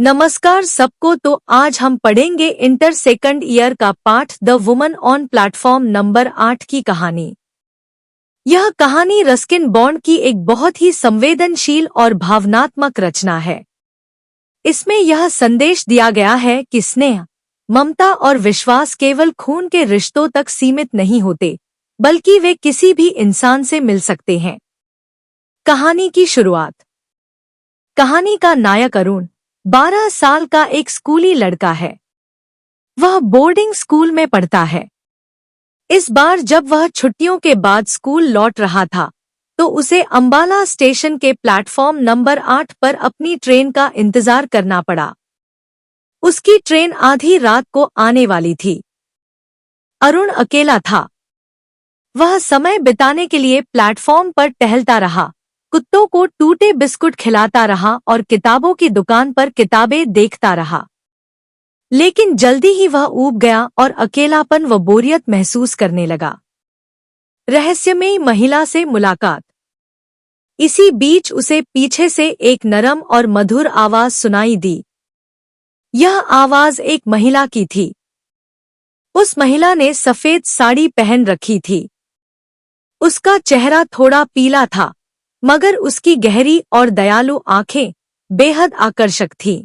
नमस्कार सबको। तो आज हम पढ़ेंगे इंटर सेकंड ईयर का पाठ the woman on platform number 8 की कहानी। यह कहानी रस्किन बॉन्ड की एक बहुत ही संवेदनशील और भावनात्मक रचना है। इसमें यह संदेश दिया गया है कि स्नेह, ममता और विश्वास केवल खून के रिश्तों तक सीमित नहीं होते, बल्कि वे किसी भी इंसान से मिल सकते हैं। कहानी की शुरुआत। कहानी का नायक अरुण 12 साल का एक स्कूली लड़का है। वह बोर्डिंग स्कूल में पढ़ता है। इस बार जब वह छुट्टियों के बाद स्कूल लौट रहा था, तो उसे अंबाला स्टेशन के प्लेटफॉर्म नंबर 8 पर अपनी ट्रेन का इंतजार करना पड़ा। उसकी ट्रेन आधी रात को आने वाली थी। अरुण अकेला था। वह समय बिताने के लिए प्लेटफॉर्म पर टहलता रहा, कुत्तों को टूटे बिस्कुट खिलाता रहा और किताबों की दुकान पर किताबें देखता रहा। लेकिन जल्दी ही वह ऊब गया और अकेलापन व बोरियत महसूस करने लगा। रहस्यमयी महिला से मुलाकात। इसी बीच उसे पीछे से एक नरम और मधुर आवाज सुनाई दी। यह आवाज एक महिला की थी। उस महिला ने सफेद साड़ी पहन रखी थी। उसका चेहरा थोड़ा पीला था, मगर उसकी गहरी और दयालु आंखें बेहद आकर्षक थीं।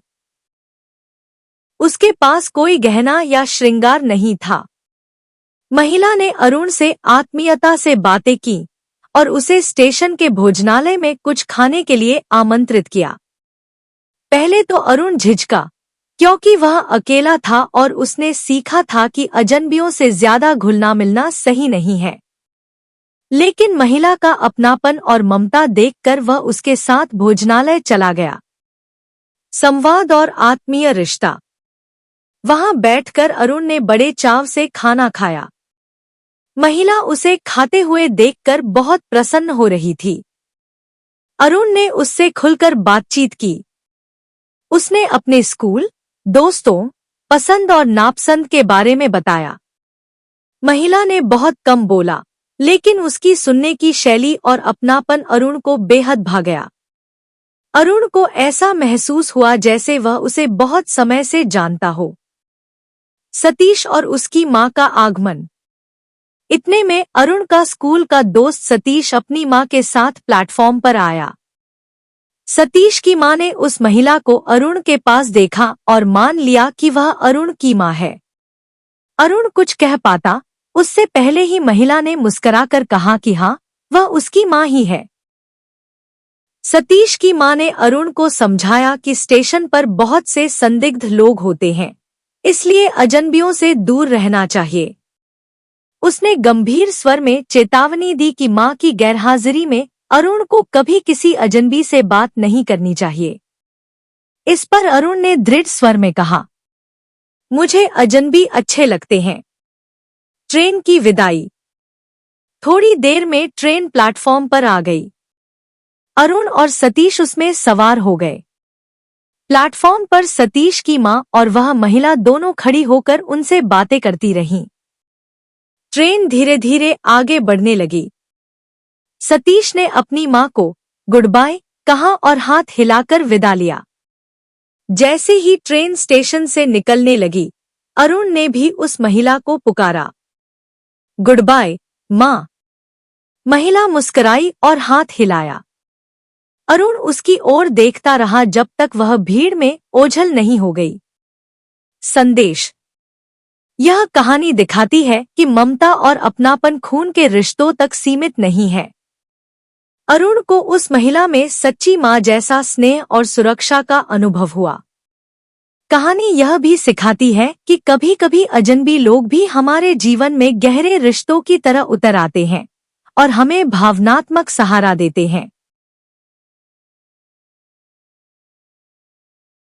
उसके पास कोई गहना या श्रृंगार नहीं था। महिला ने अरुण से आत्मीयता से बातें की और उसे स्टेशन के भोजनालय में कुछ खाने के लिए आमंत्रित किया। पहले तो अरुण झिझका, क्योंकि वह अकेला था और उसने सीखा था कि अजनबियों से ज्यादा घुलना मिलना सही नहीं है। लेकिन महिला का अपनापन और ममता देखकर वह उसके साथ भोजनालय चला गया। संवाद और आत्मीय रिश्ता। वहां बैठकर अरुण ने बड़े चाव से खाना खाया। महिला उसे खाते हुए देखकर बहुत प्रसन्न हो रही थी। अरुण ने उससे खुलकर बातचीत की। उसने अपने स्कूल, दोस्तों, पसंद और नापसंद के बारे में बताया। महिला ने बहुत कम बोला, लेकिन उसकी सुनने की शैली और अपनापन अरुण को बेहद भा गया। अरुण को ऐसा महसूस हुआ जैसे वह उसे बहुत समय से जानता हो। सतीश और उसकी मां का आगमन। इतने में अरुण का स्कूल का दोस्त सतीश अपनी मां के साथ प्लेटफॉर्म पर आया। सतीश की मां ने उस महिला को अरुण के पास देखा और मान लिया कि वह अरुण की मां है। अरुण कुछ कह पाता उससे पहले ही महिला ने मुस्कुराकर कहा कि हाँ, वह उसकी मां ही है। सतीश की मां ने अरुण को समझाया कि स्टेशन पर बहुत से संदिग्ध लोग होते हैं, इसलिए अजनबियों से दूर रहना चाहिए। उसने गंभीर स्वर में चेतावनी दी कि मां की गैरहाजिरी में अरुण को कभी किसी अजनबी से बात नहीं करनी चाहिए। इस पर अरुण ने दृढ़ स्वर में कहा, मुझे अजनबी अच्छे लगते हैं। ट्रेन की विदाई। थोड़ी देर में ट्रेन प्लेटफॉर्म पर आ गई। अरुण और सतीश उसमें सवार हो गए। प्लेटफॉर्म पर सतीश की मां और वह महिला दोनों खड़ी होकर उनसे बातें करती रहीं। ट्रेन धीरे धीरे आगे बढ़ने लगी। सतीश ने अपनी मां को गुड बाय कहा और हाथ हिलाकर विदा लिया। जैसे ही ट्रेन स्टेशन से निकलने लगी, अरुण ने भी उस महिला को पुकारा, गुड बाय मां। महिला मुस्कुराई और हाथ हिलाया। अरुण उसकी ओर देखता रहा जब तक वह भीड़ में ओझल नहीं हो गई। संदेश। यह कहानी दिखाती है कि ममता और अपनापन खून के रिश्तों तक सीमित नहीं है। अरुण को उस महिला में सच्ची मां जैसा स्नेह और सुरक्षा का अनुभव हुआ। कहानी यह भी सिखाती है कि कभी-कभी अजनबी लोग भी हमारे जीवन में गहरे रिश्तों की तरह उतर आते हैं और हमें भावनात्मक सहारा देते हैं।